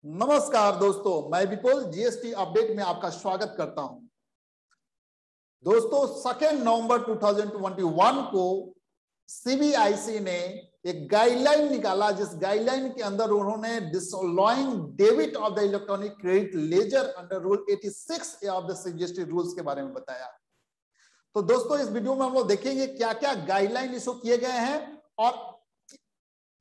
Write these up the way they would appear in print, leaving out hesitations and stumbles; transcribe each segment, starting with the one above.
नमस्कार दोस्तों, मैं विपुल जीएसटी अपडेट में आपका स्वागत करता हूं। दोस्तों, 2 नवंबर 2021 को सीबीआईसी ने एक गाइडलाइन निकाला, जिस गाइडलाइन के अंदर उन्होंने disallowing debit of the electronic credit ledger under rule 86A of the CGST rules के बारे में बताया। तो दोस्तों, इस वीडियो में हम लोग देखेंगे क्या क्या गाइडलाइन इशू किए गए हैं और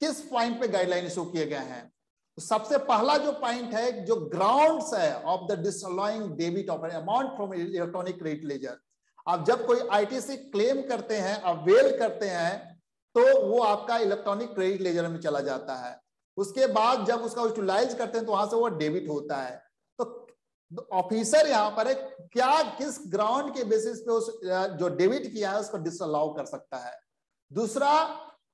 किस पॉइंट पे गाइडलाइन इशू किए गए हैं। तो सबसे पहला जो पॉइंट है, जो ग्राउंड्स है of the disallowing debit of amount from electronic credit ledger. आप जब कोई आईटीसी क्लेम करते हैं, अवेल करते हैं, तो वो आपका इलेक्ट्रॉनिक क्रेडिट लेजर में चला जाता है। उसके बाद जब उसका यूटिलाइज करते हैं तो वहां से वो डेबिट होता है। तो ऑफिसर यहाँ पर है, क्या किस ग्राउंड के बेसिस पे उस जो डेबिट किया है उसको डिसअलाउ कर सकता है। दूसरा,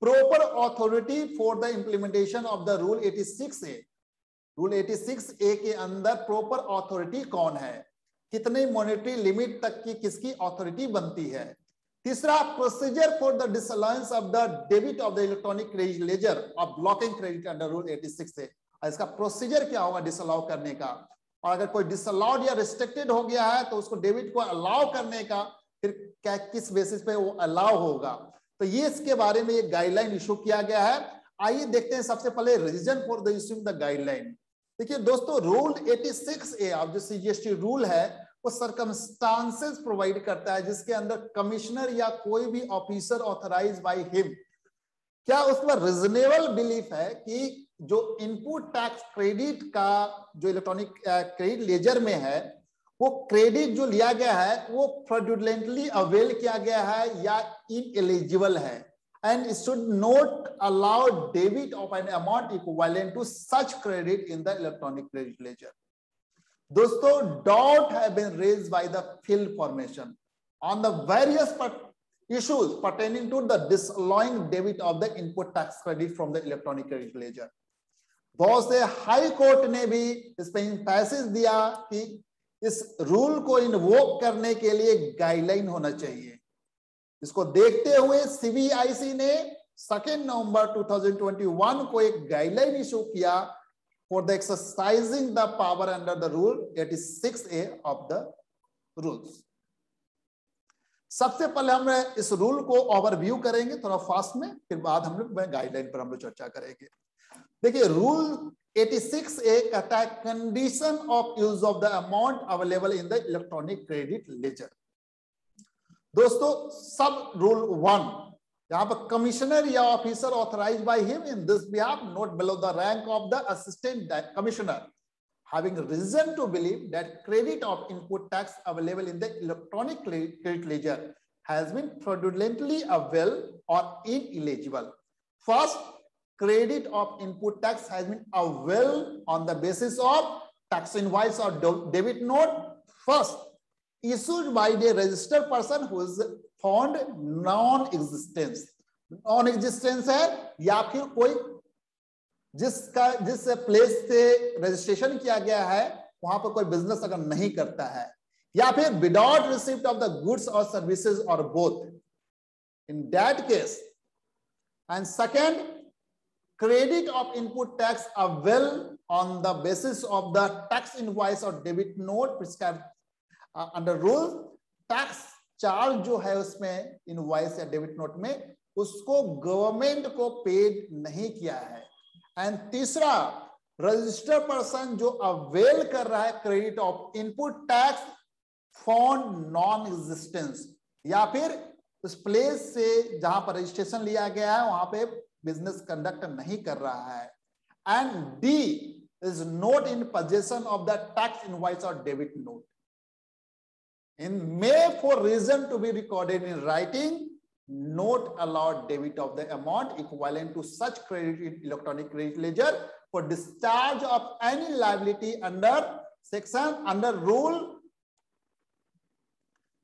proper authority for the implementation of the rule 86A। Rule 86A के अंदर प्रॉपर अथॉरिटी कौन है, कितने मॉनेटरी लिमिट तक की किसकी अथॉरिटी बनती है। तीसरा, procedure for the disallowance of the debit of the electronic credit ledger of blocking credit under rule 86A। इसका प्रोसीजर क्या होगा डिसअलाउ करने का, और अगर कोई डिसअलाउड या रिस्ट्रिक्टेड हो गया है तो उसको डेबिट को अलाउ करने का फिर क्या किस बेसिस पे वो अलाउ होगा। तो ये इसके बारे में एक गाइडलाइन इशू किया गया है। आइए देखते हैं सबसे पहले reason for the issuing the guideline. देखिए दोस्तों, रूल 86A ऑफ जो सीजीएसटी रूल है वो सर्कमस्टांसेस प्रोवाइड करता है जिसके अंदर कमिश्नर या कोई भी ऑफिसर ऑथराइज बाय हिम, क्या उस पर रीजनेबल बिलीफ है कि जो इनपुट टैक्स क्रेडिट का जो इलेक्ट्रॉनिक क्रेडिट लेजर में है वो क्रेडिट जो लिया गया है वो फ्रॉडुलेंटली अवेल किया गया है या इनएलिजिबल है, and it should not allow debit of an amount equivalent to such credit in the electronic credit ledger. दोस्तों, doubt have been raised by the field formation on the various issues pertaining to the disallowing debit of the input tax credit from the electronic credit ledger। बहुत से high court ने भी इस पे passage दिया कि इस रूल को इन्वोक करने के लिए गाइडलाइन होना चाहिए। इसको देखते हुए सीबीआईसी ने 2 नवंबर 2021 को एक गाइडलाइन इशू किया for the exercising the power under the rule 86A of the rules. सबसे पहले हम इस रूल को ओवरव्यू करेंगे थोड़ा फास्ट में, फिर बाद हम लोग गाइडलाइन पर हम लोग चर्चा करेंगे। देखिए, रूल 86A कहता है condition of use of the amount available in the electronic credit ledger. दोस्तों, सब रूल 1 यहां पर कमिश्नर या officer authorise by him in this behalf not below the rank of the assistant commissioner having reason to believe that credit of input tax available in the electronic credit ledger has been fraudulently availed or ineligible. First, credit of input tax has been availed on the basis of tax invoice or debit note first issued by the registered person who is found non-existence। non-existence है या फिर कोई जिस place से registration किया गया है वहां पर कोई बिजनेस अगर नहीं करता है, या फिर without receipt of the goods और सर्विसेज और both in that case. And second, credit of input tax avail on the basis of the tax invoice और debit note prescribed under rule. Tax charge जो है उसमें invoice या debit note में उसको government को पेड नहीं किया है। एंड तीसरा, रजिस्टर्ड पर्सन जो अवेल कर रहा है credit of input tax found non existence, या फिर उस प्लेस से जहां पर रजिस्ट्रेशन लिया गया है वहां पे बिजनेस कंडक्ट नहीं कर रहा है। And D is not in possession of the tax invoice और debit note in may for reason to be recorded in writing not allowed debit of the amount equivalent to such credit in electronic credit ledger for discharge of any liability under rule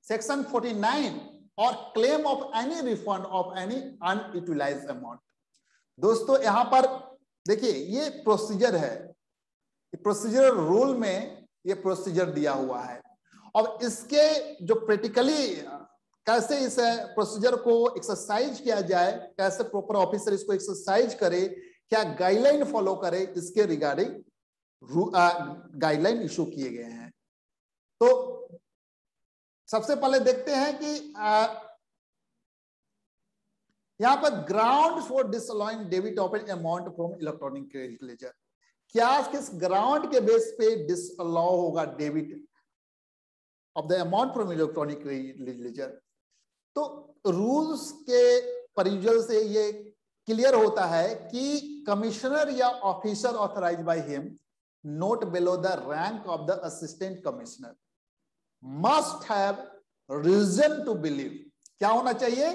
section 49 or claim of any refund of any unutilized amount। दोस्तों, यहां पर देखिए ये procedure है, procedure rule में ये procedure दिया हुआ है। और इसके जो प्रैक्टिकली कैसे इस प्रोसीजर को एक्सरसाइज किया जाए, कैसे प्रॉपर ऑफिसर इसको एक्सरसाइज करे, क्या गाइडलाइन फॉलो करे, इसके रिगार्डिंग गाइडलाइन इशू किए गए हैं। तो सबसे पहले देखते हैं कि यहां पर ground for disallowing debit of an amount from electronic credit ledger, क्या किस ग्राउंड के बेस पे डिसअलाउ होगा debit of the amount from electronic credit ledger. तो रूल्स के परिजल से ये क्लियर होता है कि कमिश्नर या officer authorised by him not below the rank of the assistant commissioner must have reason to believe, क्या होना चाहिए,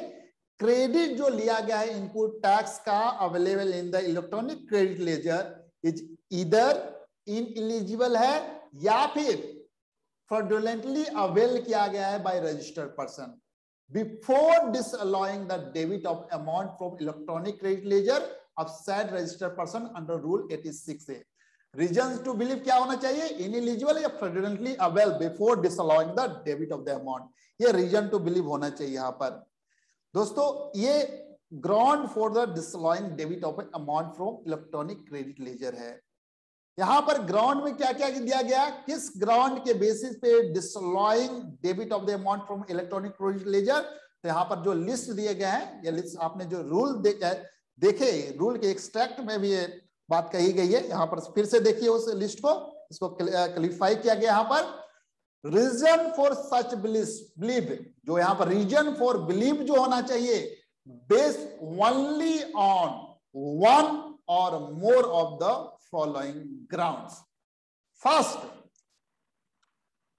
क्रेडिट जो लिया गया है इनपुट टैक्स का available in the electronic credit ledger is either ineligible है या फिर फ्रॉडुलेंटली अवेल किया गया है by registered person before disallowing the debit of amount from electronic credit ledger of said registered person under rule 86A। Reason to believe क्या होना चाहिए, ineligible या fraudulently avail before disallowing the debit of the amount, ये reason to believe होना चाहिए। यहां पर दोस्तों ये ground for the disallowing debit of amount from electronic credit ledger है। यहां पर ग्राउंड में क्या क्या दिया गया, किस ग्राउंड के बेसिस पे disallowing debit of the amount from electronic credit ledger. तो यहां पर जो लिस्ट दिए गए हैं, ये लिस्ट आपने जो रूल देखे रूल के एक्सट्रैक्ट में भी ये बात कही गई है, यहां पर फिर से देखिए उस लिस्ट को, इसको क्लियरिफाई किया गया। यहां पर रीजन फॉर सच बिलीव, जो यहां पर रीजन फॉर बिलीव जो होना चाहिए, बेस्ड ओनली ऑन वन और more of the following grounds. First,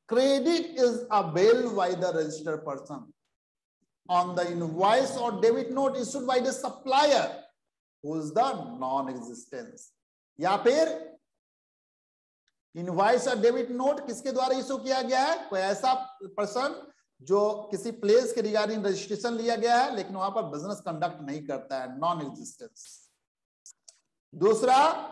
credit is availed by the registered person on the invoice or debit note issued by the supplier who is the non-existence, या फिर invoice और debit note किसके द्वारा issue किया गया है, कोई ऐसा पर्सन जो किसी प्लेस के रिगार्डिंग रजिस्ट्रेशन लिया गया है लेकिन वहां पर बिजनेस कंडक्ट नहीं करता है, नॉन एग्जिस्टेंस। दूसरा,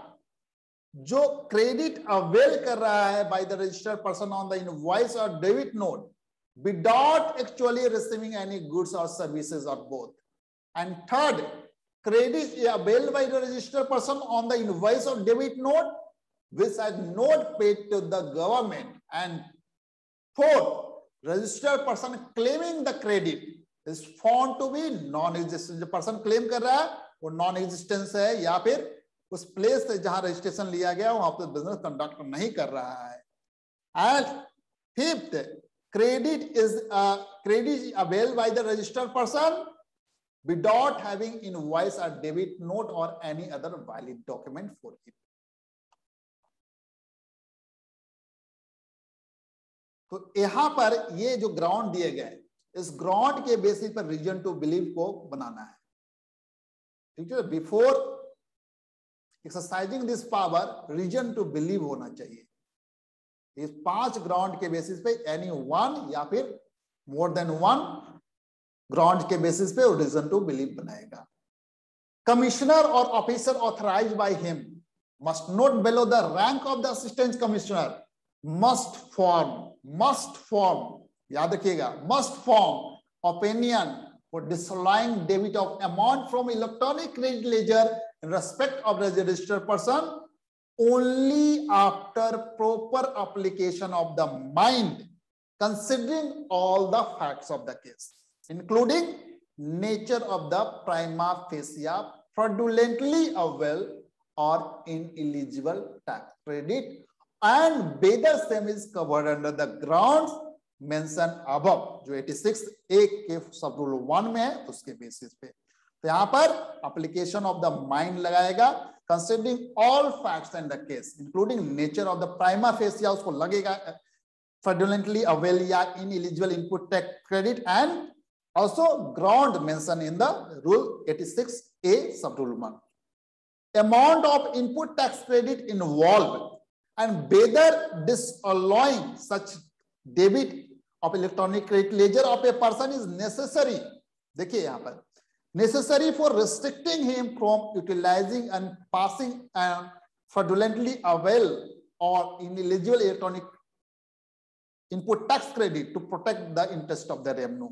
जो क्रेडिट अवेल कर रहा है by the registered person on the invoice और debit note without actually receiving any goods और सर्विसेज और both. And third, credit avail by the registered person on the invoice और debit note which has not paid to the government, and fourth, registered person claiming the credit is found to be non-existent, जो person claim कर रहा है वो non existence है या फिर उस प्लेस से जहां रजिस्ट्रेशन लिया गया वहां पर बिजनेस कंडक्ट नहीं कर रहा है। And fifth, credit avail by the registered person without having invoice और डेबिट नोट और any other valid document for it. तो यहां पर ये जो ग्राउंड दिए गए, इस ग्राउंड के बेसिस पर रीजन टू बिलीव को बनाना है, ठीक है। Before exercising this power reason to believe होना चाहिए। इस 5 ग्राउंड के बेसिस पे एनी वन या फिर मोर देन वन ग्राउंड के बेसिस पे रीजन टू बिलीव बनाएगा। कमिश्नर और officer authorised by him must not below the rank of the assistant commissioner must form, याद रखिएगा, must form opinion for disallowing debit of amount from electronic credit ledger in respect of the registered person only after proper application of the mind, considering all the facts of the case, including nature of the prima facie fraudulently avail or ineligible tax credit, and whether same is covered under the grounds mentioned above, जो 86A के सब rule 1 में है उसके basis पे। तो यहां पर एप्लीकेशन ऑफ द माइंड लगाएगा, considering all facts and the case including nature of the prima facie, उसको लगेगा फ्रॉडुलेंटली अवेल या ineligible input tax credit, and also ground mention in the rule 86A sub rule 1, amount of input tax credit involve and whether disallowing such debit of electronic credit ledger of a person is necessary. देखिए यहां पर necessary for restricting him from utilizing and passing and fraudulently avail or ineligible electronic input tax credit to protect the interest of the revenue,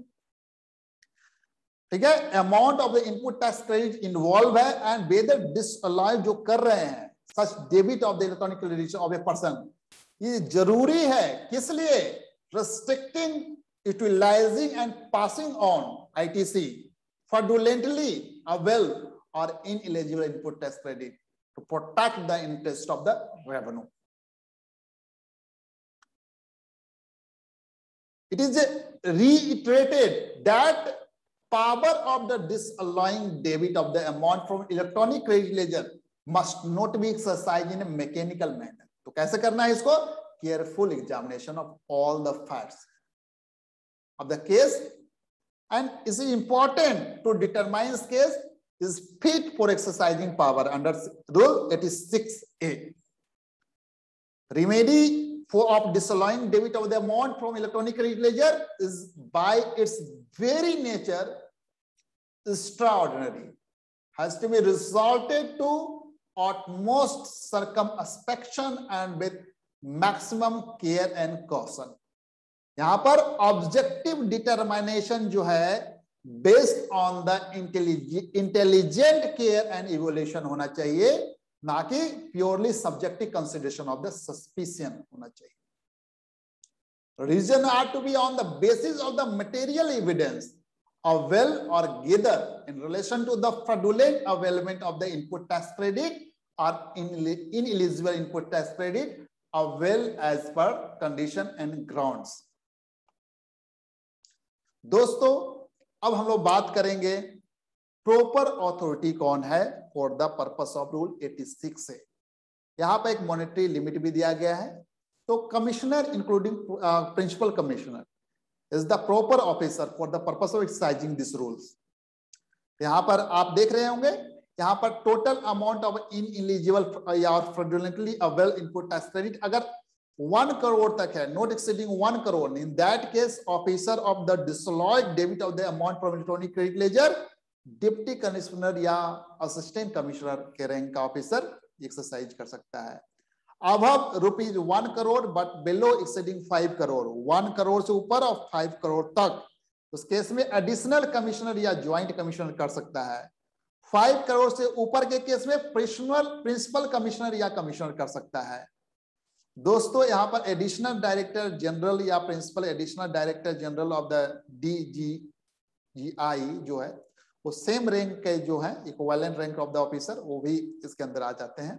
ठीक है। Amount of the input tax credit involve है and weather disallow जो कर रहे हैं such debit of the electronic credit of a person. ये जरूरी है, किस लिए? Restricting, utilizing and passing on ITC fraudulently avail or ineligible input tax credit to protect the interest of the revenue. It is reiterated that power of the disallowing debit of the amount from electronic credit ledger must not be exercised in a mechanical manner. तो कैसे करना है इसको? Careful examination of all the facts of the case, and is important to determine this case is fit for exercising power under Rule 86A. Remedy of disallowing debit of the amount from electronic credit ledger is by its very nature extraordinary, has to be resorted to utmost circumspection and with maximum care and caution. यहां पर objective determination जो है based on the intelligent care and evolution होना चाहिए, ना कि purely subjective consideration of the suspicion होना चाहिए. Reason are to be on the basis of the material evidence avail or gather in relation to the fraudulent availment of the input tax credit or ineligible input tax credit avail as per condition and grounds. दोस्तों अब हम लोग बात करेंगे proper authority कौन है for the purpose of rule 86 से. यहां पर एक मॉनेटरी लिमिट भी दिया गया है. तो commissioner including principal commissioner is the proper officer for the purpose of exercising this rules. यहां पर आप देख रहे होंगे, यहां पर टोटल अमाउंट ऑफ इनएलिजिबल या fraudulently avail input tax credit अगर 1 करोड़ तक है, not exceeding 1 crore, in that case officer of the disallowed debit of the amount from electronic credit ledger deputy commissioner या असिस्टेंट कमिश्नर के रैंक का officer exercise कर सकता है. अब ₹1 crore but below exceeding 5 crore, 1 crore से ऊपर और 5 करोड़ तक, उस केस में एडिशनल कमिश्नर या ज्वाइंट कमिश्नर कर सकता है. 5 करोड़ से ऊपर के केस में प्रिंसिपल कमिश्नर या कमिश्नर कर सकता है. दोस्तों यहां पर एडिशनल डायरेक्टर जनरल या principal additional director general of the DGI जो है वो सेम रैंक के जो है equivalent rank of the officer, वो भी इसके अंदर आ जाते हैं.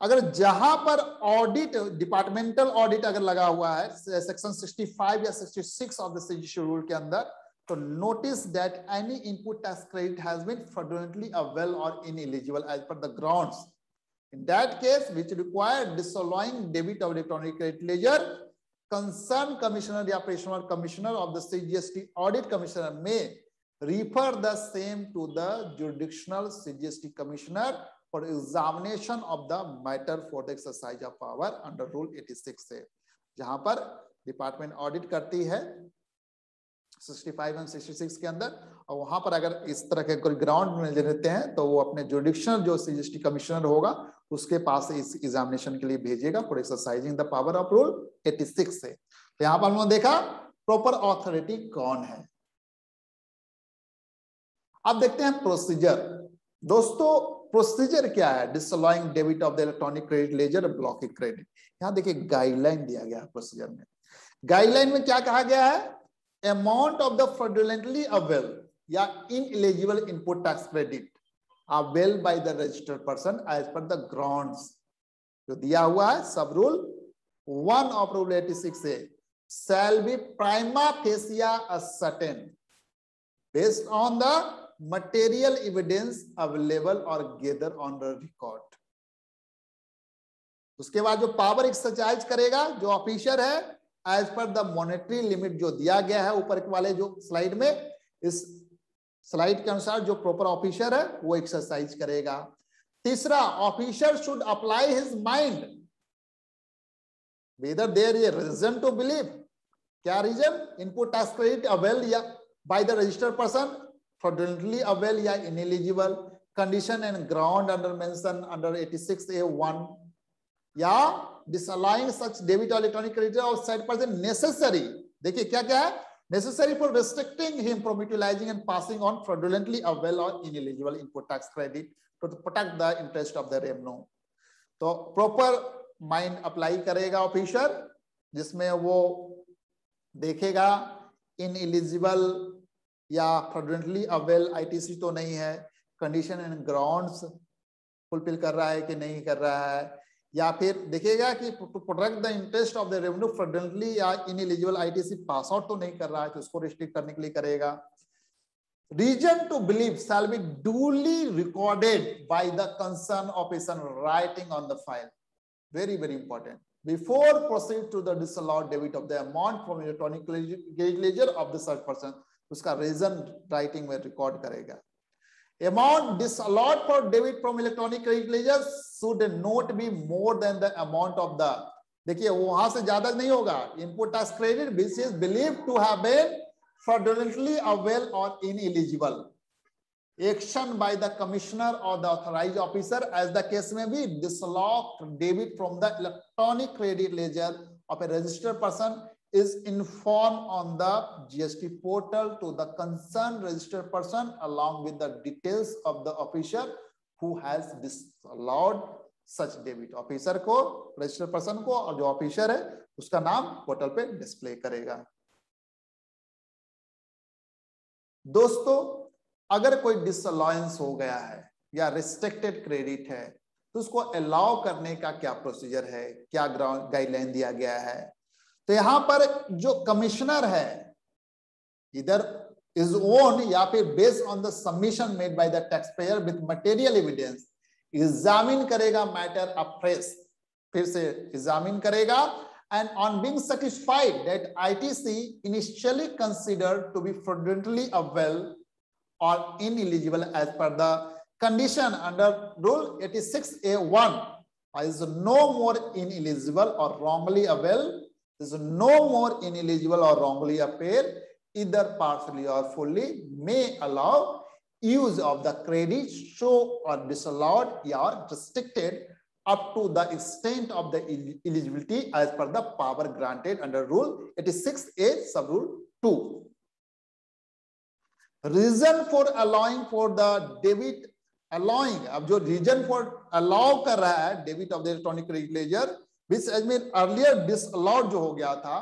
अगर जहां पर ऑडिट, डिपार्टमेंटल ऑडिट अगर लगा हुआ है सेक्शन 65 या 66 ऑफ द सीजीसी रूल के अंदर, तो notice that any input tax credit has been fraudulently avail और ineligible as per the grounds. In that case, which require disallowing debit of electronic credit ledger, concerned commissioner या personal commissioner of the CGST audit commissioner may refer the same to the jurisdictional CGST commissioner for examination of the matter for the exercise of power under Rule 86 से, जहां पर department audit करती है 65 और 66 के अंदर, और वहां पर अगर इस तरह के कोई ग्राउंड में रहते हैं तो वो अपने जुडिक्शनल जो सीजीएसटी कमिश्नर होगा उसके पास इस एग्जामिनेशन के लिए भेजेगा for exercising the power of rule 86 से. तो यहां पर हम लोगों ने देखा प्रॉपर ऑथोरिटी कौन है. अब देखते हैं प्रोसीजर. दोस्तों प्रोसीजर क्या है disallowing debit of the electronic credit ledger blocking credit. यहां देखिए गाइडलाइन दिया गया है प्रोसीजर में. गाइडलाइन में क्या कहा गया है? Amount of the fraudulently avail या ineligible input tax credit avail by the registered person as per the grounds जो दिया हुआ है सब रूल 1 ऑफ रूल 86 से shall be prima facie ascertained based on the material evidence available or gather on the record. उसके बाद जो power exercise करेगा जो ऑफिसर है as per the monetary limit जो दिया गया है ऊपर वाले जो स्लाइड में, इस स्लाइड के अनुसार जो प्रॉपर ऑफिसर है वो एक्सरसाइज करेगा. तीसरा, officer should apply his mind whether there is a reason to believe. क्या reason? Input tax credit avail या by the registered person, fraudulently avail या ineligible, condition and ground under mention under 86A1 या disallowing such debit or electronic credit outside person necessary. देखिए क्या क्या है? Necessary for restricting him from utilizing and passing on fraudulently avail or ineligible input tax credit to protect the interest of the revenue. तो proper mind apply करेगा officer, जिसमें वो देखेगा ineligible या फ्रॉडुलेंटली अवेल आईटीसी तो नहीं है, condition and grounds fulfil कर रहा है कि नहीं कर रहा है, या फिर देखेगा कि to protect the interest of the revenue fraudulently या इनएलिजिबल आईटीसी पास आउट तो नहीं कर रहा है, तो उसको रिस्ट्रिक्ट करने के लिए करेगा। Reason to believe shall be duly recorded by the concern officer writing on the file. Very very important. Before proceed to the disallowed debit of the amount from electronic credit ledger of the such person, उसका reason writing में record करेगा। Amount disallowed for debit from electronic credit ledger should not be more than the amount of the, देखिए वहां से ज्यादा नहीं होगा, input tax credit which is believed to have been fraudulently avail or ineligible. Action by the commissioner or the authorized officer, as the case may be, disallow debit from the electronic credit ledger of a registered person is informed on the GST portal to the concerned registered person along with the details of the officer who has disallowed such debit. Officer को, registered person को, और जो officer है उसका नाम portal पे display करेगा। दोस्तों, अगर कोई डिसअलाउंस हो गया है या रिस्ट्रिक्टेड क्रेडिट है तो उसको अलाउ करने का क्या प्रोसीजर है, क्या गाइडलाइन दिया गया है। तो यहां पर जो कमिश्नर है, इधर इज ओन या फिर based on the submission made by the tax payer with material evidence, examine करेगा मैटर अफ्रेश, फिर से एग्जामिन करेगा, and on being satisfied that ITC initially considered to be fraudulently avail or ineligible as per the condition under Rule 86A1 is no more ineligible or wrongly avail, is no more ineligible or wrongly appear, either partially or fully, may allow use of the credit show or disallowed or restricted up to the extent of the eligibility as per the power granted under Rule 86A sub Rule 2. Reason for allowing for the debit, allowing, अब जो reason for allow कर रहा है debit of the electronic credit ledger which as mean earlier disallowed जो हो गया था,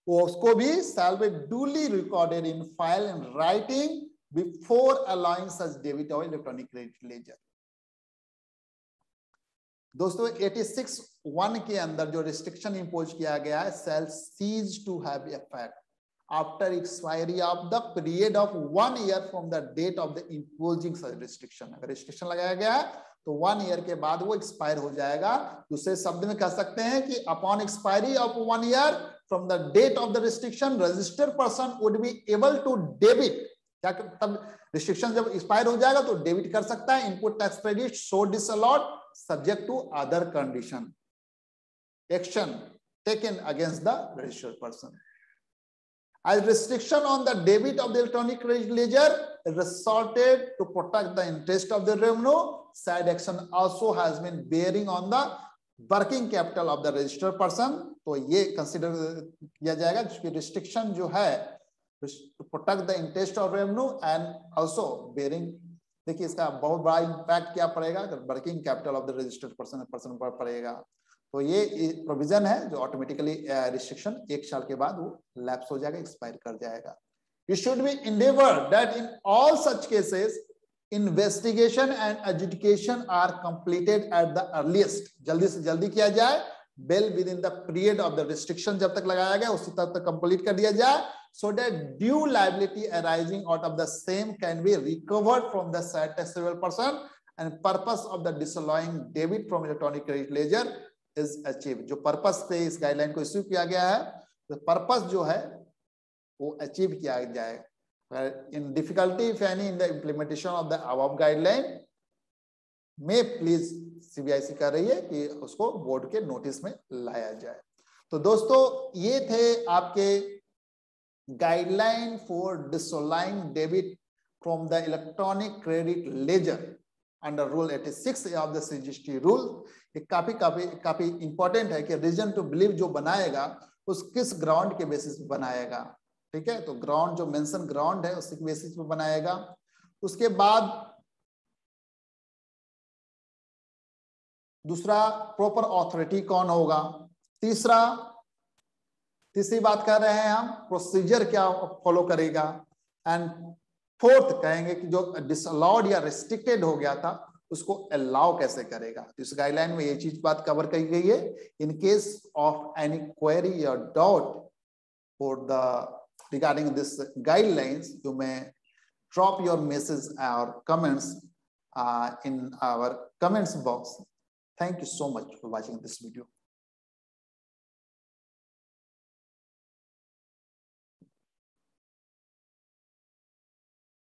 वो उसको भी shall be duly recorded in file and writing before allowing such debit of electronic credit ledger. दोस्तों 86(1) के अंदर जो रिस्ट्रिक्शन इंपोज किया गया है, shall cease to have effect after expiry of the period of 1 year from the date of the imposing such restriction। अगर restriction लगाया गया है तो 1 ईयर के बाद वो एक्सपायर हो जाएगा। दूसरे शब्द में कह सकते हैं कि upon expiry of 1 year from the date of the restriction, registered person would be able to debit, क्या तब रिस्ट्रिक्शन जब एक्सपायर हो जाएगा तो डेबिट कर सकता है input tax credit so disallowed subject to other condition. Action taken against the registered person as restriction on the debit of the electronic credit ledger resorted to protect the interest of the revenue, said action also has been bearing on the working capital of the registered person। तो ये consider किया जाएगा क्योंकि restriction जो है to protect the interest of revenue and also bearing, देखिए इसका बहुत बड़ा इम्पैक्ट क्या पड़ेगा, working capital of the registered person पर पड़ेगा। तो ये प्रोविजन है जो ऑटोमेटिकली रिस्ट्रिक्शन 1 साल के बाद वो लैप्स हो जाएगा, एक्सपायर कर जाएगा। You should be endeavor that in all such cases investigation and adjudication are completed at the earliest, जल्दी से जल्दी किया जाए, well within the period of the restriction जब तक लगाया गया उसी तक कंप्लीट कर दिया जाए, so that due liability arising out of the same can be recovered from the said taxable person and purpose of the disallowing debit from electronic credit ledger is achieved। जो पर्पस से इस guideline को issue किया गया है, तो purpose जो है वो अचीव किया जाए। In difficulty if any in the implementation of the above guideline में प्लीज सीबीआईसी कर रही है कि उसको बोर्ड के नोटिस में लाया जाए। तो दोस्तों ये थे आपके guideline for disallowing debit from the electronic credit ledger under rule 86 of the CGST rule. काफी इंपॉर्टेंट है कि रीजन टू बिलीव जो बनाएगा उस किस ग्राउंड के बेसिस पे बनाएगा, ठीक है। तो ग्राउंड जो मेंशन ग्राउंड है उसके बेसिस पे बनाएगा। उसके बाद दूसरा प्रॉपर ऑथोरिटी कौन होगा, तीसरी बात कर रहे हैं हम प्रोसीजर क्या फॉलो करेगा, एंड फोर्थ कहेंगे कि जो डिसअलाउड या रिस्ट्रिक्टेड हो गया था उसको अलाउ कैसे करेगा। तो इस गाइडलाइन में ये चीज बात कवर की गई है। In case of any query और doubt for the regarding this guidelines, you may drop your message or comments in our comments box. Thank you so much for watching this video.